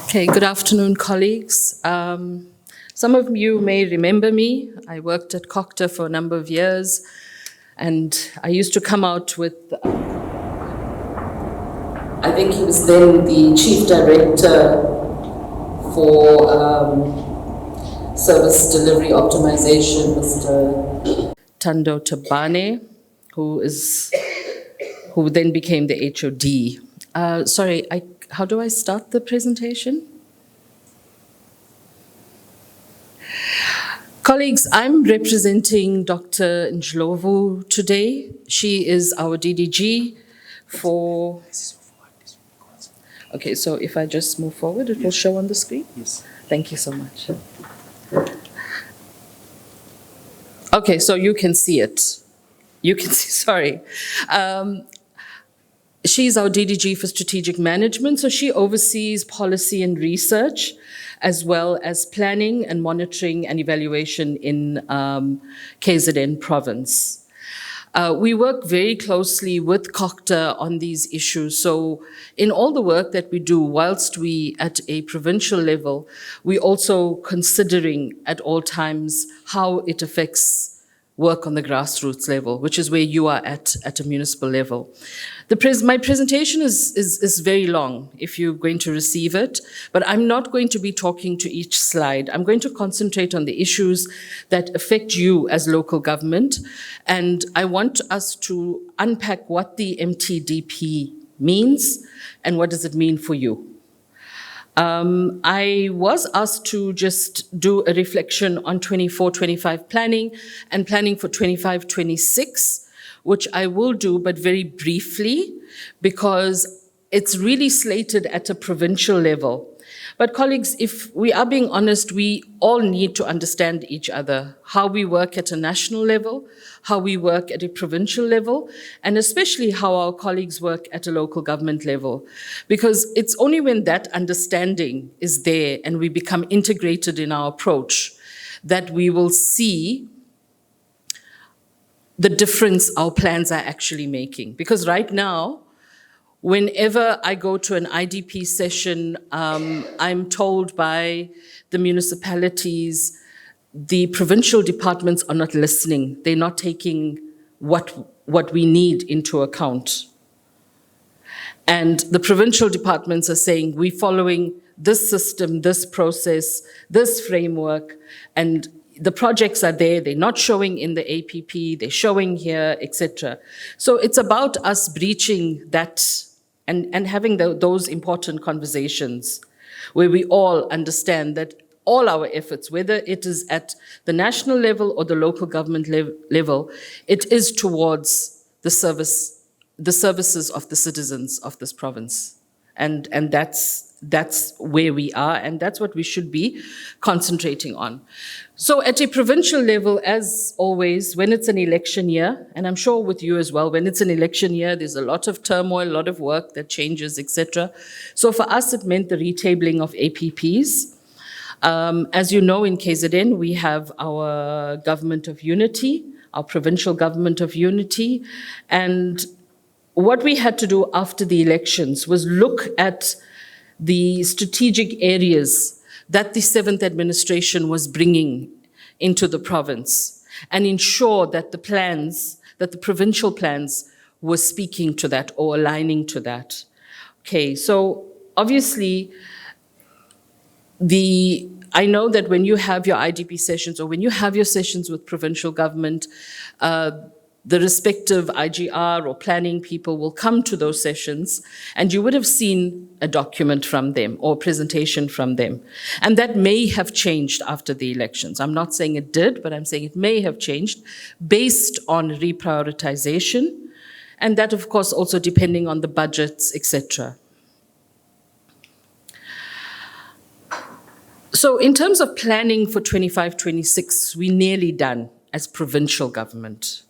Okay, good afternoon, colleagues. Some of you may remember me. I worked at COCTA for a number of years, and I used to come out with, I think he was then the Chief Director for Service Delivery Optimization, Mr. Tando Tabane, who then became the HOD. How do I start the presentation? Colleagues, I'm representing Dr. Ndlovu today. She is our DDG for... Okay, so if I just move forward, it will show on the screen? Yes. Thank you so much. Okay, so you can see it. You can see, sorry. She's our DDG for strategic management, so she oversees policy and research, as well as planning and monitoring and evaluation in KZN province. We work very closely with COCTA on these issues. So in all the work that we do, whilst we at a provincial level, we also considering at all times how it affects work on the grassroots level, which is where you are at a municipal level. My presentation is very long if you're going to receive it, but I'm not going to be talking to each slide. I'm going to concentrate on the issues that affect you as local government, and I want us to unpack what the MTDP means and what does it mean for you. I was asked to just do a reflection on 24-25 planning and planning for 25-26, which I will do, but very briefly, because it's really slated at a provincial level. But colleagues, if we are being honest, we all need to understand each other, how we work at a national level, how we work at a provincial level, and especially how our colleagues work at a local government level. Because it's only when that understanding is there and we become integrated in our approach that we will see the difference our plans are actually making. Because right now, whenever I go to an IDP session, I'm told by the municipalities, the provincial departments are not listening. They're not taking what we need into account. And the provincial departments are saying, we're following this system, this process, this framework, and the projects are there, they're not showing in the APP, they're showing here, etc. So it's about us breaching that and having those important conversations where we all understand that all our efforts, whether it is at the national level or the local government level, it is towards the services of the citizens of this province. And that's where we are, and that's what we should be concentrating on. So at a provincial level, as always, when it's an election year, and I'm sure with you as well, when it's an election year, there's a lot of turmoil, a lot of work that changes, etc. So for us, it meant the retabling of APPs. As you know, in KZN, we have our government of unity, our provincial government of unity, and what we had to do after the elections was look at the strategic areas that the 7th administration was bringing into the province and ensure that the plans, that the provincial plans were speaking to that or aligning to that. Okay, so obviously, I know that when you have your IDP sessions or when you have your sessions with provincial government, the respective IGR or planning people will come to those sessions, and you would have seen a document from them or a presentation from them. And that may have changed after the elections. I'm not saying it did, but I'm saying it may have changed based on reprioritization, and that, of course, also depending on the budgets, etc. So in terms of planning for 25-26, we're nearly done as provincial government.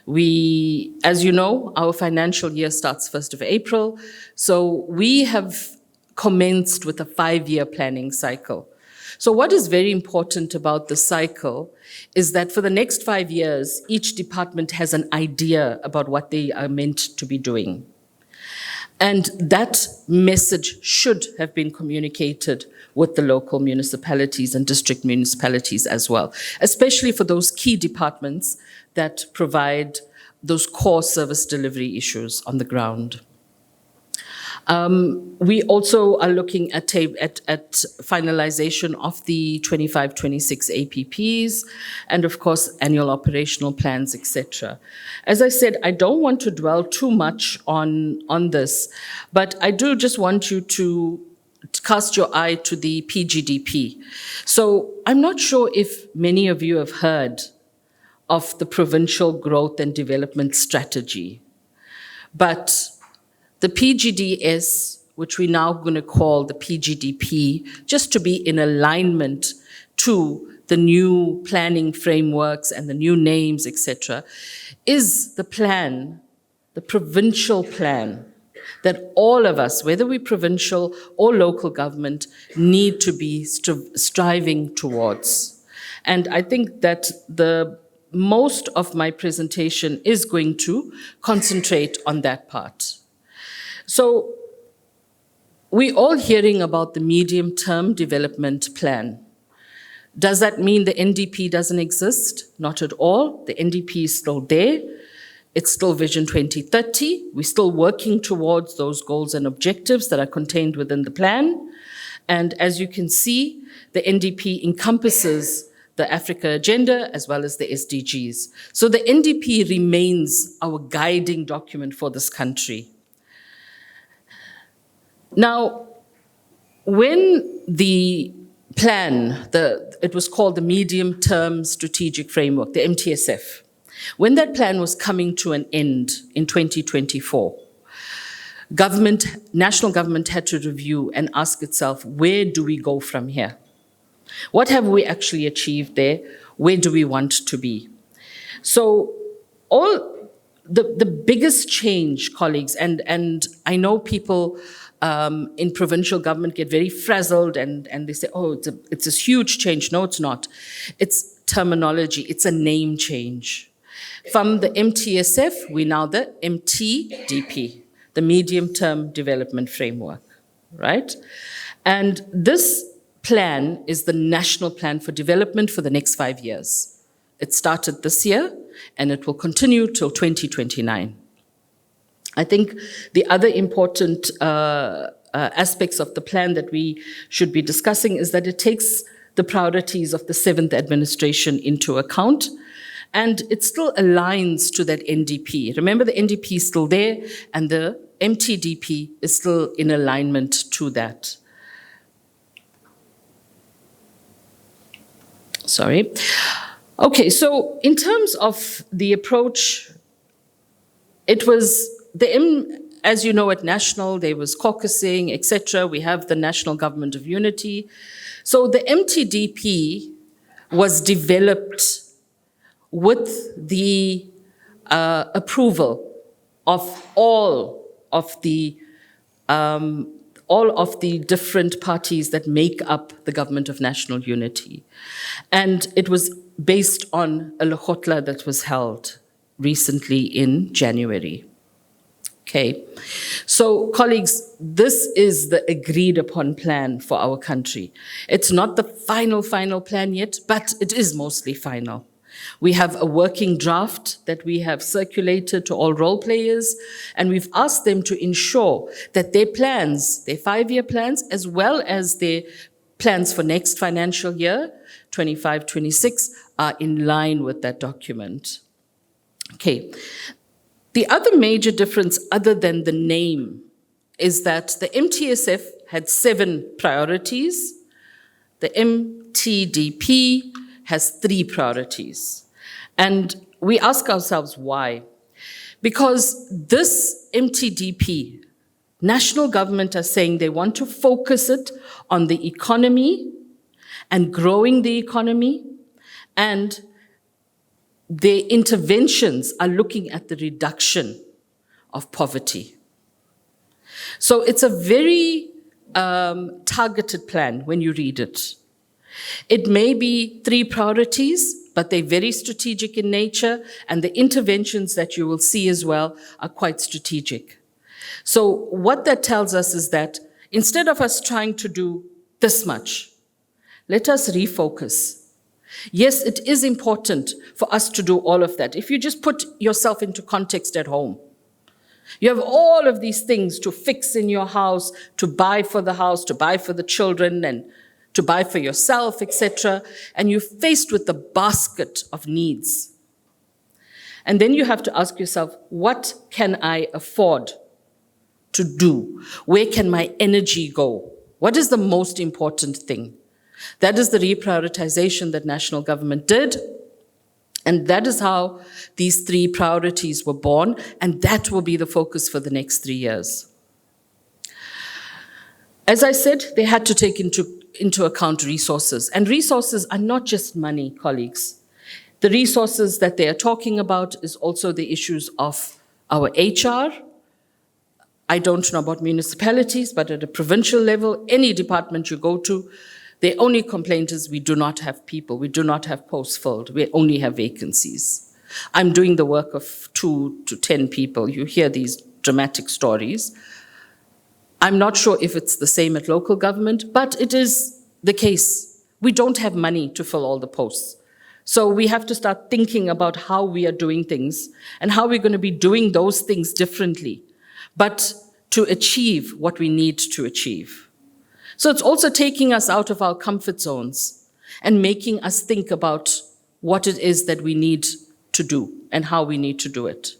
As you know, our financial year starts 1st of April, so we have commenced with a 5-year planning cycle. So what is very important about the cycle is that for the next 5 years, each department has an idea about what they are meant to be doing. And that message should have been communicated with the local municipalities and district municipalities as well, especially for those key departments that provide those core service delivery issues on the ground. We also are looking at finalization of the 25-26 APPs and, of course, annual operational plans, etc. As I said, I don't want to dwell too much on this, but I do just want you to cast your eye to the PGDP. So I'm not sure if many of you have heard of the Provincial Growth and Development Strategy, but the PGDS, which we're now going to call the PGDP, just to be in alignment to the new planning frameworks and the new names, etc., is the plan, the provincial plan, that all of us, whether we're provincial or local government, need to be striving towards. And I think that most of my presentation is going to concentrate on that part. So we're all hearing about the medium-term development plan. Does that mean the NDP doesn't exist? Not at all. The NDP is still there. It's still Vision 2030. We're still working towards those goals and objectives that are contained within the plan. And as you can see, the NDP encompasses the Africa Agenda as well as the SDGs. So the NDP remains our guiding document for this country. Now, when the plan, it was called the Medium-Term Strategic Framework, the MTSF, when that plan was coming to an end in 2024, national government had to review and ask itself, where do we go from here? What have we actually achieved there? Where do we want to be? So the biggest change, colleagues, and I know people in provincial government get very frazzled and they say, oh, it's this huge change. No, it's not. It's terminology. It's a name change. From the MTSF, we're now the MTDP, the Medium-Term Development Framework, right? And this plan is the national plan for development for the next 5 years. It started this year and it will continue till 2029. I think the other important aspects of the plan that we should be discussing is that it takes the priorities of the 7th administration into account, and it still aligns to that NDP. Remember, the NDP is still there, and the MTDP is still in alignment to that. Sorry. Okay, so in terms of the approach, it was as you know, at national, there was caucusing, etc. We have the National Government of Unity. So the MTDP was developed with the approval of all of the different parties that make up the Government of National Unity. And it was based on a lekgotla that was held recently in January. Okay, so colleagues, this is the agreed upon plan for our country. It's not the final plan yet, but it is mostly final. We have a working draft that we have circulated to all role players, and we've asked them to ensure that their plans, their 5-year plans, as well as their plans for next financial year, 25-26, are in line with that document. Okay. The other major difference, other than the name, is that the MTSF had 7 priorities. The MTDP has 3 priorities. And we ask ourselves why. Because this MTDP, national government are saying they want to focus it on the economy and growing the economy, and their interventions are looking at the reduction of poverty. So it's a very targeted plan when you read it. It may be 3 priorities, but they're very strategic in nature, and the interventions that you will see as well are quite strategic. So what that tells us is that instead of us trying to do this much, let us refocus. Yes, it is important for us to do all of that. If you just put yourself into context at home, you have all of these things to fix in your house, to buy for the house, to buy for the children, and to buy for yourself, etc. And you're faced with the basket of needs. And then you have to ask yourself, what can I afford to do? Where can my energy go? What is the most important thing? That is the reprioritization that national government did. And that is how these 3 priorities were born. And that will be the focus for the next 3 years. As I said, they had to take into account resources. And resources are not just money, colleagues. The resources that they are talking about is also the issues of our HR. I don't know about municipalities, but at a provincial level, any department you go to, the only complaint is we do not have people. We do not have posts filled. We only have vacancies. I'm doing the work of 2 to 10 people. You hear these dramatic stories. I'm not sure if it's the same at local government, but it is the case. We don't have money to fill all the posts. So we have to start thinking about how we are doing things and how we're going to be doing those things differently, but to achieve what we need to achieve. So it's also taking us out of our comfort zones and making us think about what it is that we need to do and how we need to do it.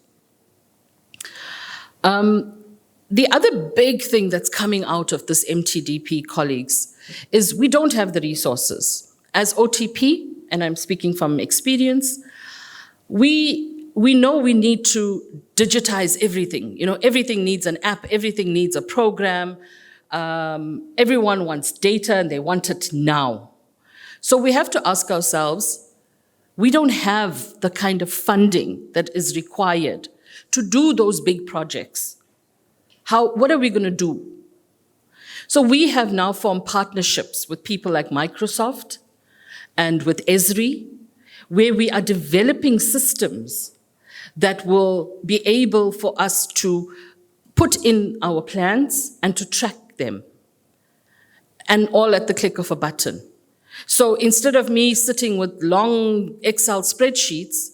The other big thing that's coming out of this MTDP, colleagues, is we don't have the resources. As OTP, and I'm speaking from experience, we know we need to digitize everything. You know, everything needs an app, everything needs a program. Everyone wants data and they want it now. So we have to ask ourselves, we don't have the kind of funding that is required to do those big projects. What are we going to do? So we have now formed partnerships with people like Microsoft and with Esri, where we are developing systems that will be able for us to put in our plans and to track them, and all at the click of a button. So instead of me sitting with long Excel spreadsheets,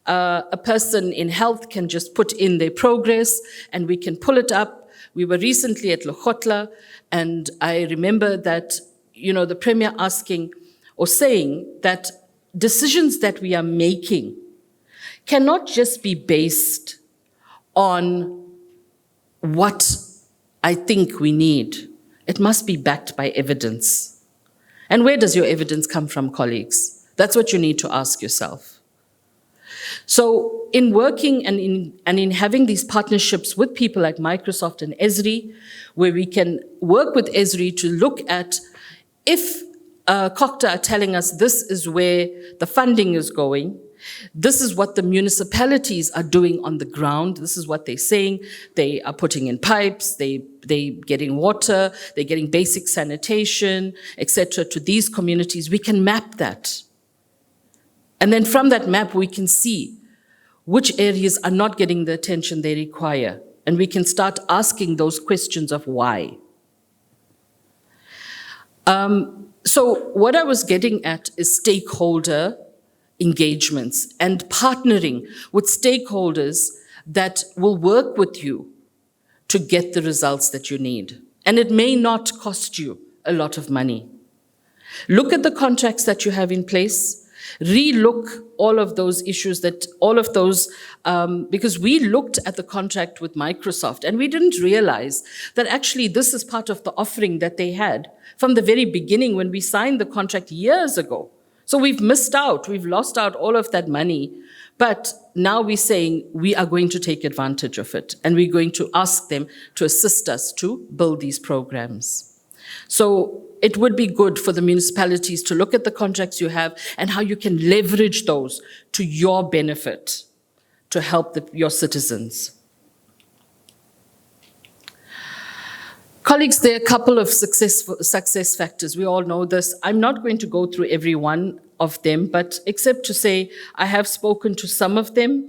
a person in health can just put in their progress and we can pull it up. We were recently at Lekgotla, and I remember that, you know, the Premier asking or saying that decisions that we are making cannot just be based on what I think we need. It must be backed by evidence. And where does your evidence come from, colleagues? That's what you need to ask yourself. So in working and in having these partnerships with people like Microsoft and Esri, where we can work with Esri to look at if COCTA are telling us this is where the funding is going, this is what the municipalities are doing on the ground, this is what they're saying, they are putting in pipes, they're getting water, they're getting basic sanitation, etc. to these communities, we can map that. And then from that map, we can see which areas are not getting the attention they require. And we can start asking those questions of why. So what I was getting at is stakeholder engagements and partnering with stakeholders that will work with you to get the results that you need. And it may not cost you a lot of money. Look at the contracts that you have in place. Relook all of those issues because we looked at the contract with Microsoft and we didn't realize that actually this is part of the offering that they had from the very beginning when we signed the contract years ago. So we've missed out, we've lost out all of that money, but now we're saying we are going to take advantage of it and we're going to ask them to assist us to build these programs. So it would be good for the municipalities to look at the contracts you have and how you can leverage those to your benefit to help your citizens. Colleagues, there are a couple of success factors. We all know this. I'm not going to go through every one of them, but except to say I have spoken to some of them.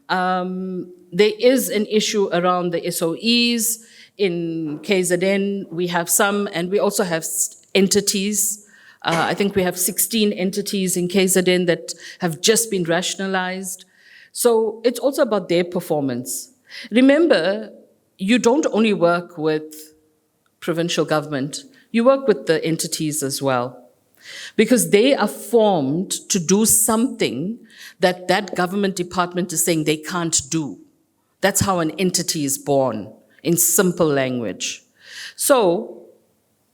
There is an issue around the SOEs. In KZN, we have some, and we also have entities. I think we have 16 entities in KZN that have just been rationalized. So it's also about their performance. Remember, you don't only work with provincial government, you work with the entities as well, because they are formed to do something that that government department is saying they can't do. That's how an entity is born, in simple language. So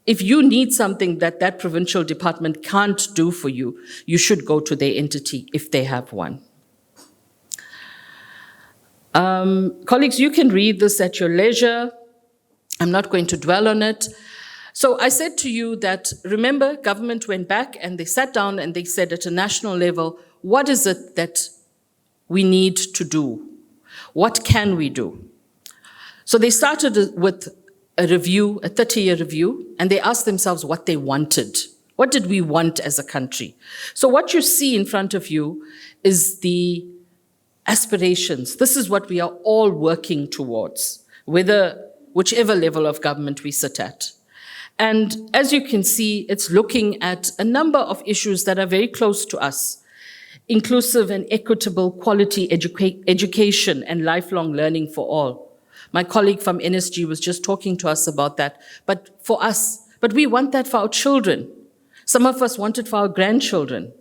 if you need something that that provincial department can't do for you, you should go to their entity if they have one. Colleagues, you can read this at your leisure. I'm not going to dwell on it. So I said to you that, remember, government went back and they sat down and they said at a national level, what is it that we need to do? What can we do? So they started with a review, a 30-year review, and they asked themselves what they wanted. What did we want as a country? So what you see in front of you is the aspirations. This is what we are all working towards, whichever level of government we sit at. And as you can see, it's looking at a number of issues that are very close to us: inclusive and equitable quality education and lifelong learning for all. My colleague from NSG was just talking to us about that. But for us, we want that for our children. Some of us want it for our grandchildren.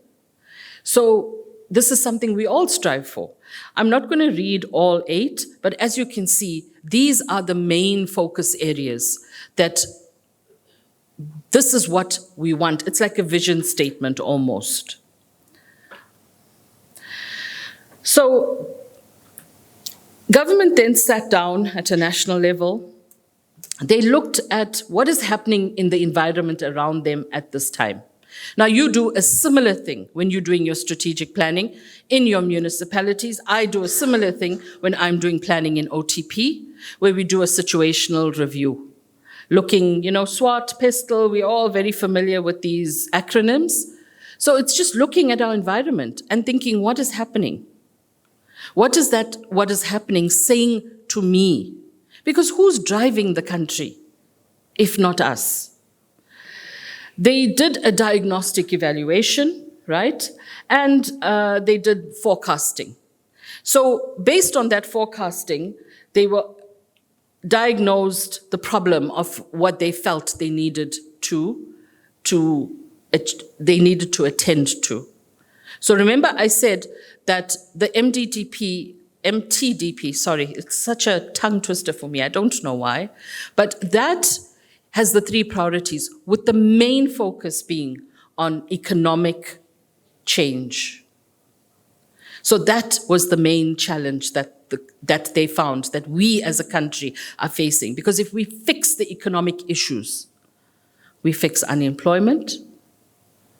So this is something we all strive for. I'm not going to read all 8, but as you can see, these are the main focus areas that this is what we want. It's like a vision statement almost. So government then sat down at a national level. They looked at what is happening in the environment around them at this time. Now, you do a similar thing when you're doing your strategic planning in your municipalities. I do a similar thing when I'm doing planning in OTP, where we do a situational review. Looking, SWOT, PISTL, we're all very familiar with these acronyms. So it's just looking at our environment and thinking, what is happening? What is happening saying to me? Because who's driving the country, if not us? They did a diagnostic evaluation, right? And they did forecasting. So based on that forecasting, they were diagnosed the problem of what they felt they needed to attend to. So remember I said that the MTDP, sorry, it's such a tongue twister for me, I don't know why, but that has the 3 priorities, with the main focus being on economic change. So that was the main challenge that they found, that we as a country are facing. Because if we fix the economic issues, we fix unemployment,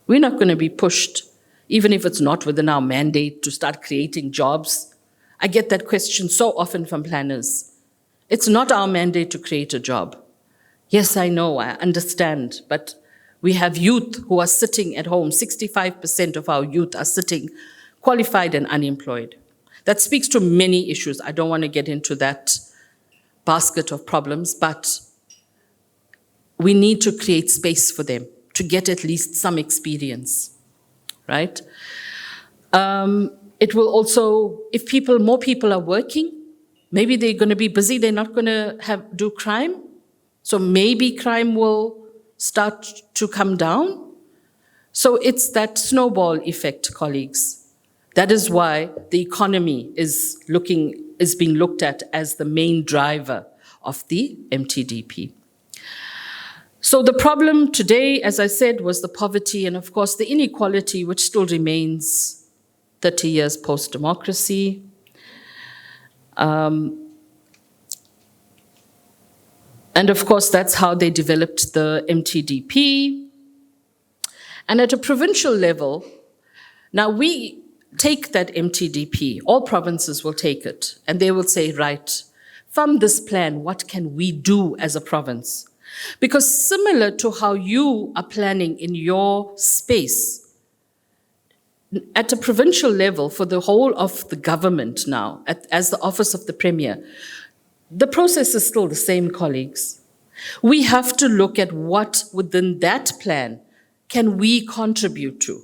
we're not going to be pushed, even if it's not within our mandate, to start creating jobs. I get that question so often from planners. It's not our mandate to create a job. Yes, I know, I understand, but we have youth who are sitting at home. 65% of our youth are sitting qualified and unemployed. That speaks to many issues. I don't want to get into that basket of problems, but we need to create space for them to get at least some experience, right? It will also, if more people are working, maybe they're going to be busy, they're not going to do crime. So maybe crime will start to come down. So it's that snowball effect, colleagues. That is why the economy is being looked at as the main driver of the MTDP. So the problem today, as I said, was the poverty and, of course, the inequality, which still remains 30 years post-democracy. And of course, that's how they developed the MTDP. And at a provincial level, now we take that MTDP, all provinces will take it, and they will say, right, from this plan, what can we do as a province? Because similar to how you are planning in your space, at a provincial level, for the whole of the government now, as the office of the Premier, the process is still the same, colleagues. We have to look at what within that plan can we contribute to.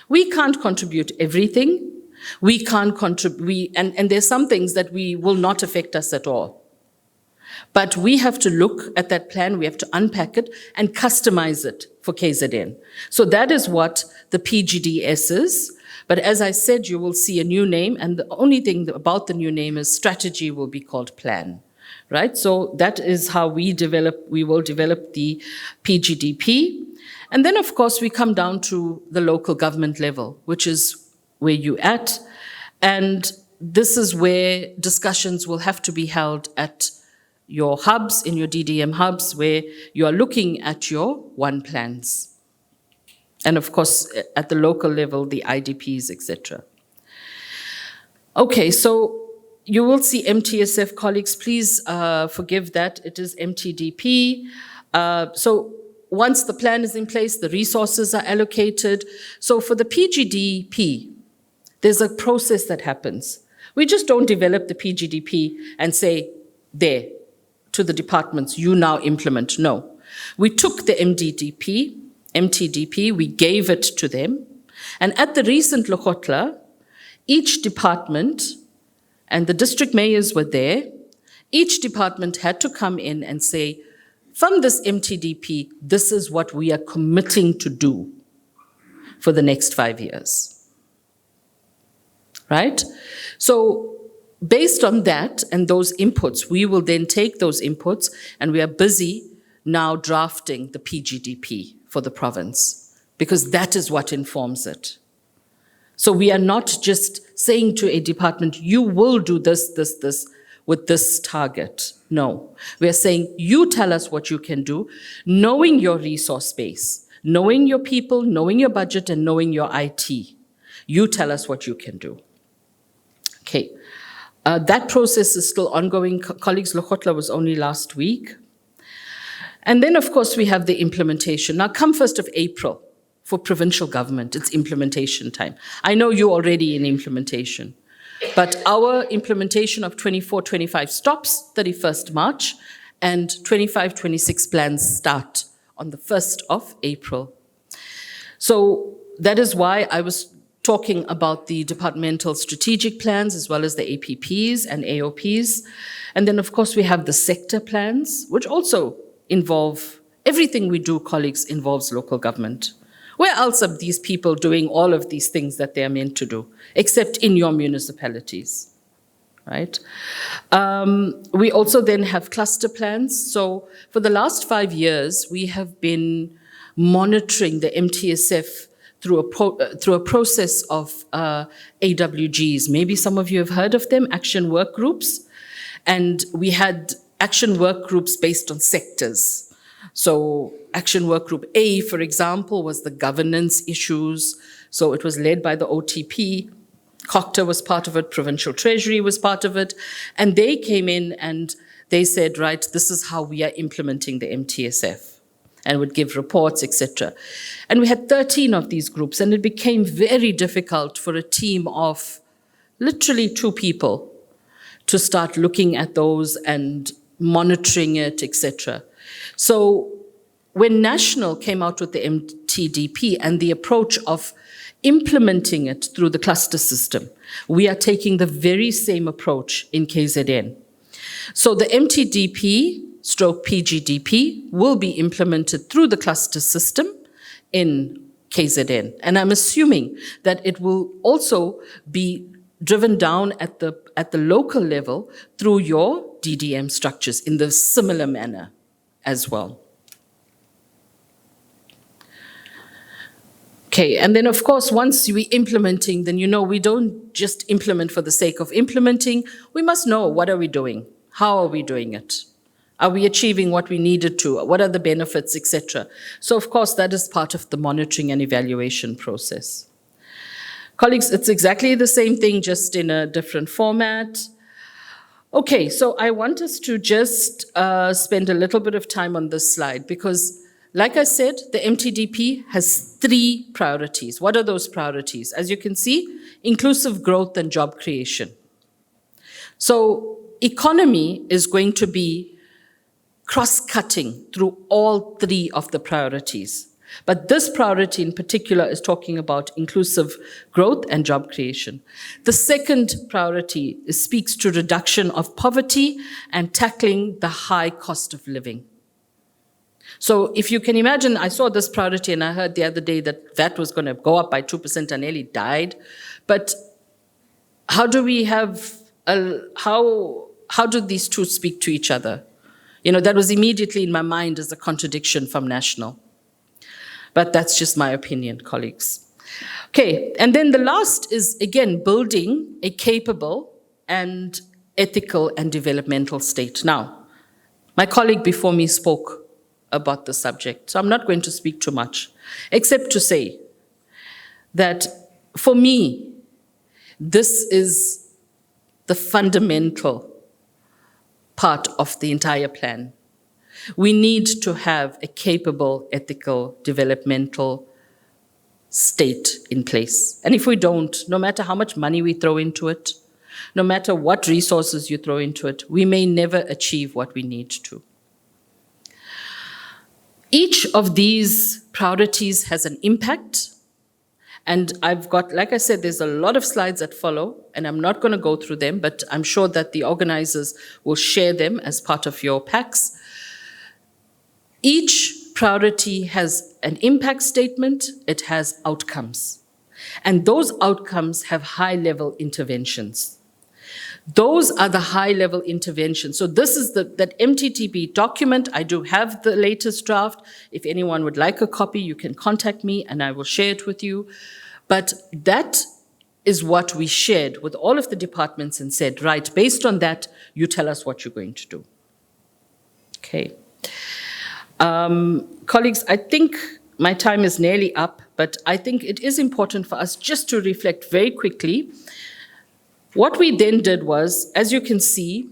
We can't contribute everything. We can't contribute, and there's some things that will not affect us at all. But we have to look at that plan, we have to unpack it and customize it for KZN. So that is what the PGDS is. But as I said, you will see a new name, and the only thing about the new name is strategy will be called plan, right? So that is how we will develop the PGDP. And then, of course, we come down to the local government level, which is where you're at. And this is where discussions will have to be held at your hubs, in your DDM hubs, where you are looking at your one plans. And of course, at the local level, the IDPs, etc. Okay, so you will see MTSF, colleagues, please forgive that, it is MTDP. So once the plan is in place, the resources are allocated. So for the PGDP, there's a process that happens. We just don't develop the PGDP and say, there, to the departments, you now implement. No. We took the MTDP, we gave it to them. And at the recent Lokotla, each department, and the district mayors were there, each department had to come in and say, from this MTDP, this is what we are committing to do for the next 5 years. Right? So based on that and those inputs, we will then take those inputs, and we are busy now drafting the PGDP for the province, because that is what informs it. So we are not just saying to a department, you will do this with this target. No, we are saying, you tell us what you can do, knowing your resource base, knowing your people, knowing your budget, and knowing your IT. You tell us what you can do. Okay, that process is still ongoing. Colleagues, Lokotla was only last week. And then, of course, we have the implementation. Now, come 1st of April for provincial government, it's implementation time. I know you're already in implementation, but our implementation of 24-25 stops 31st March, and 25-26 plans start on the 1st of April. So that is why I was talking about the departmental strategic plans, as well as the APPs and AOPs. And then, of course, we have the sector plans, which also involve, everything we do, colleagues, involves local government. Where else are these people doing all of these things that they are meant to do, except in your municipalities, right? We also then have cluster plans. So for the last 5 years, we have been monitoring the MTSF through a process of AWGs. Maybe some of you have heard of them, action work groups. And we had action work groups based on sectors. So action work group A, for example, was the governance issues. So it was led by the OTP. COCTA was part of it, Provincial Treasury was part of it. And they came in and they said, right, this is how we are implementing the MTSF, and would give reports, etc. And we had 13 of these groups, and it became very difficult for a team of literally 2 people to start looking at those and monitoring it, etc. So when National came out with the MTDP and the approach of implementing it through the cluster system, we are taking the very same approach in KZN. So the MTDP stroke PGDP will be implemented through the cluster system in KZN. And I'm assuming that it will also be driven down at the local level through your DDM structures in the similar manner as well. Okay, and then of course, once we're implementing, then we don't just implement for the sake of implementing. We must know, what are we doing? How are we doing it? Are we achieving what we needed to? What are the benefits, etc.? So of course, that is part of the monitoring and evaluation process. Colleagues, it's exactly the same thing, just in a different format. Okay, so I want us to just spend a little bit of time on this slide, because Like I said, the MTDP has 3 priorities. What are those priorities? As you can see, inclusive growth and job creation. So economy is going to be cross-cutting through all 3 of the priorities. But this priority in particular is talking about inclusive growth and job creation. The second priority speaks to reduction of poverty and tackling the high cost of living. So if you can imagine, I saw this priority and I heard the other day that VAT was going to go up by 2%. I nearly died. But how do we have, how do these two speak to each other? You know, that was immediately in my mind as a contradiction from national. But that's just my opinion, colleagues. Okay, and then the last is, again, building a capable and ethical and developmental state. Now, my colleague before me spoke about the subject, so I'm not going to speak too much, except to say that for me, this is the fundamental part of the entire plan. We need to have a capable, ethical, developmental state in place. And if we don't, no matter how much money we throw into it, no matter what resources you throw into it, we may never achieve what we need to. Each of these priorities has an impact. And I've got, like I said, there's a lot of slides that follow, and I'm not going to go through them, but I'm sure that the organizers will share them as part of your packs. Each priority has an impact statement, it has outcomes. And those outcomes have high-level interventions. Those are the high-level interventions. So this is that MTTP document. I do have the latest draft. If anyone would like a copy, you can contact me and I will share it with you. But that is what we shared with all of the departments and said, right, based on that, you tell us what you're going to do. Okay. Colleagues, I think my time is nearly up, but I think it is important for us just to reflect very quickly. What we then did was, as you can see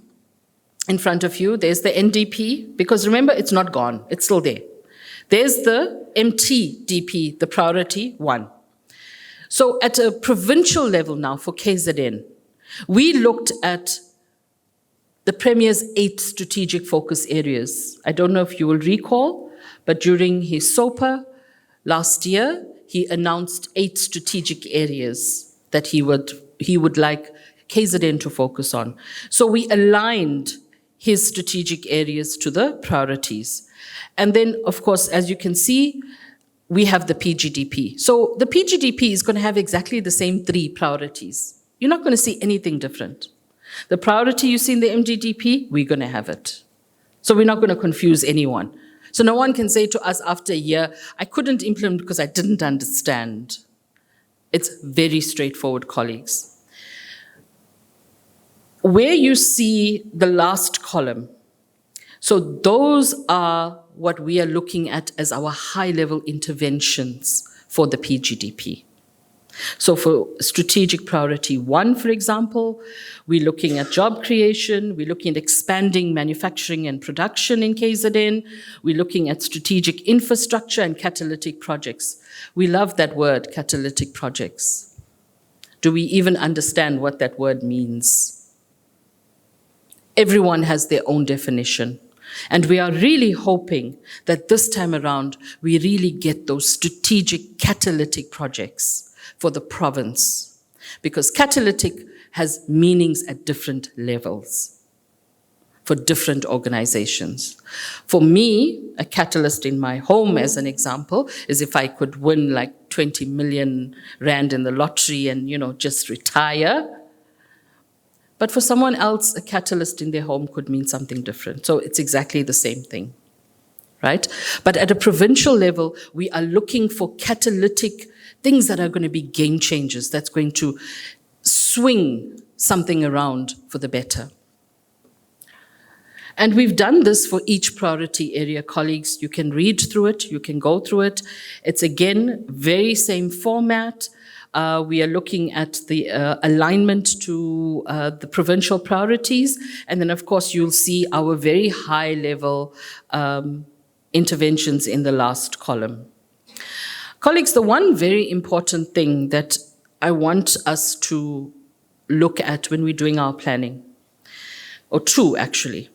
in front of you, there's the NDP, because remember, it's not gone, it's still there. There's the MTDP, the priority 1. So at a provincial level now for KZN, we looked at the Premier's 8 strategic focus areas. I don't know if you will recall, but during his SOPA last year, he announced 8 strategic areas that he would like KZN to focus on. So we aligned his strategic areas to the priorities. And then, of course, as you can see, we have the PGDP. So the PGDP is going to have exactly the same 3 priorities. You're not going to see anything different. The priority you see in the MTDP, we're going to have it. So we're not going to confuse anyone. So no one can say to us after a year, I couldn't implement because I didn't understand. It's very straightforward, colleagues. Where you see the last column, so those are what we are looking at as our high-level interventions for the PGDP. So for strategic priority 1, for example, we're looking at job creation, we're looking at expanding manufacturing and production in KZN, we're looking at strategic infrastructure and catalytic projects. We love that word, catalytic projects. Do we even understand what that word means? Everyone has their own definition. And we are really hoping that this time around, we really get those strategic catalytic projects for the province, because catalytic has meanings at different levels for different organizations. For me, a catalyst in my home, as an example, is if I could win like 20 million rand in the lottery and, just retire. But for someone else, a catalyst in their home could mean something different. So it's exactly the same thing, right? But at a provincial level, we are looking for catalytic things that are going to be game changers, that's going to swing something around for the better. And we've done this for each priority area, colleagues. You can read through it, you can go through it. It's again, very same format. We are looking at the alignment to the provincial priorities. And then, of course, you'll see our very high level interventions in the last column. Colleagues, the one very important thing that I want us to look at when we're doing our planning, or two actually.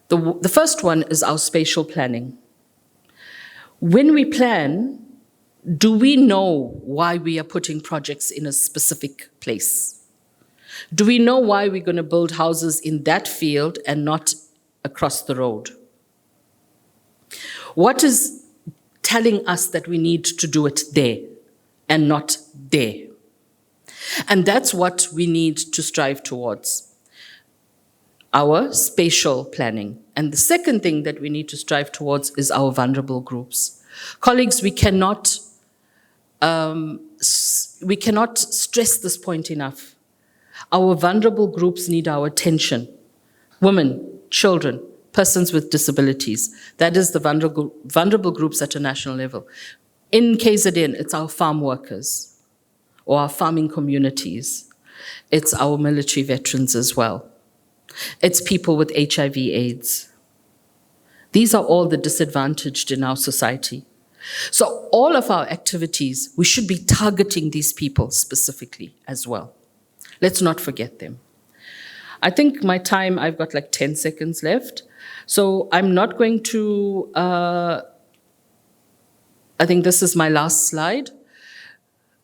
The first one is our spatial planning. When we plan, do we know why we are putting projects in a specific place? Do we know why we're going to build houses in that field and not across the road? What is telling us that we need to do it there and not there? And that's what we need to strive towards, our spatial planning. And the second thing that we need to strive towards is our vulnerable groups. Colleagues, we cannot stress this point enough. Our vulnerable groups need our attention. Women, children, persons with disabilities. That is the vulnerable groups at a national level. In KZN, it's our farm workers or our farming communities. It's our military veterans as well. It's people with HIV/AIDS. These are all the disadvantaged in our society. So all of our activities, we should be targeting these people specifically as well. Let's not forget them. I think my time, I've got like 10 seconds left. So I'm not going to, I think this is my last slide.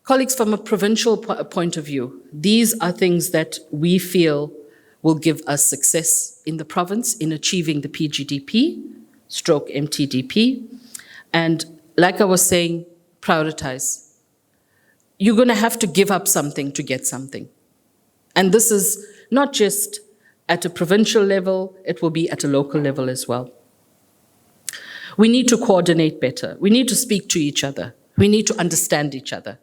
Colleagues, from a provincial point of view, these are things that we feel will give us success in the province in achieving the PGDP/MTDP. And like I was saying, prioritize. You're going to have to give up something to get something. And this is not just at a provincial level, it will be at a local level as well. We need to coordinate better. We need to speak to each other. We need to understand each other.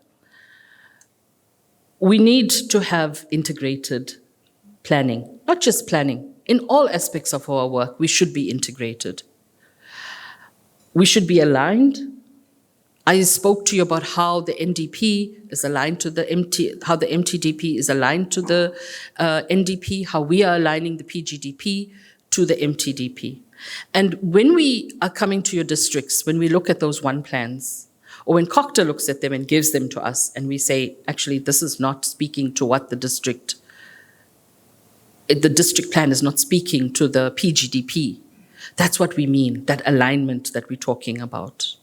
We need to have integrated planning, not just planning. In all aspects of our work, we should be integrated. We should be aligned. I spoke to you about how the NDP is aligned to how the MTDP is aligned to the NDP, how we are aligning the PGDP to the MTDP. And when we are coming to your districts, when we look at those one plans, or when COCTA looks at them and gives them to us, and we say, actually, this is not speaking to what the district plan is not speaking to the PGDP. That's what we mean, that alignment that we're talking about.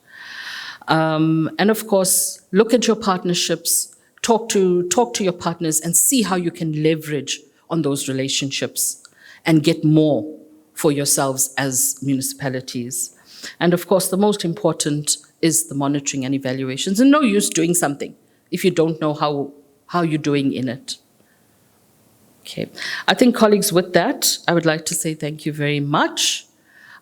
And of course, look at your partnerships, talk to your partners and see how you can leverage on those relationships and get more for yourselves as municipalities. And of course, the most important is the monitoring and evaluations. And no use doing something if you don't know how you're doing in it. Okay, I think colleagues, with that, I would like to say thank you very much.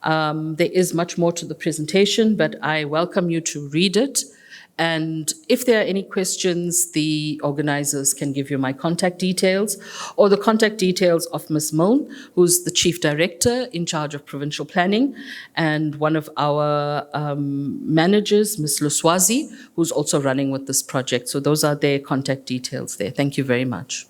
There is much more to the presentation, but I welcome you to read it. And if there are any questions, the organizers can give you my contact details or the contact details of Ms. Milne, who's the Chief Director in charge of Provincial Planning, and one of our managers, Ms. Luswazi, who's also running with this project. So those are their contact details there. Thank you very much.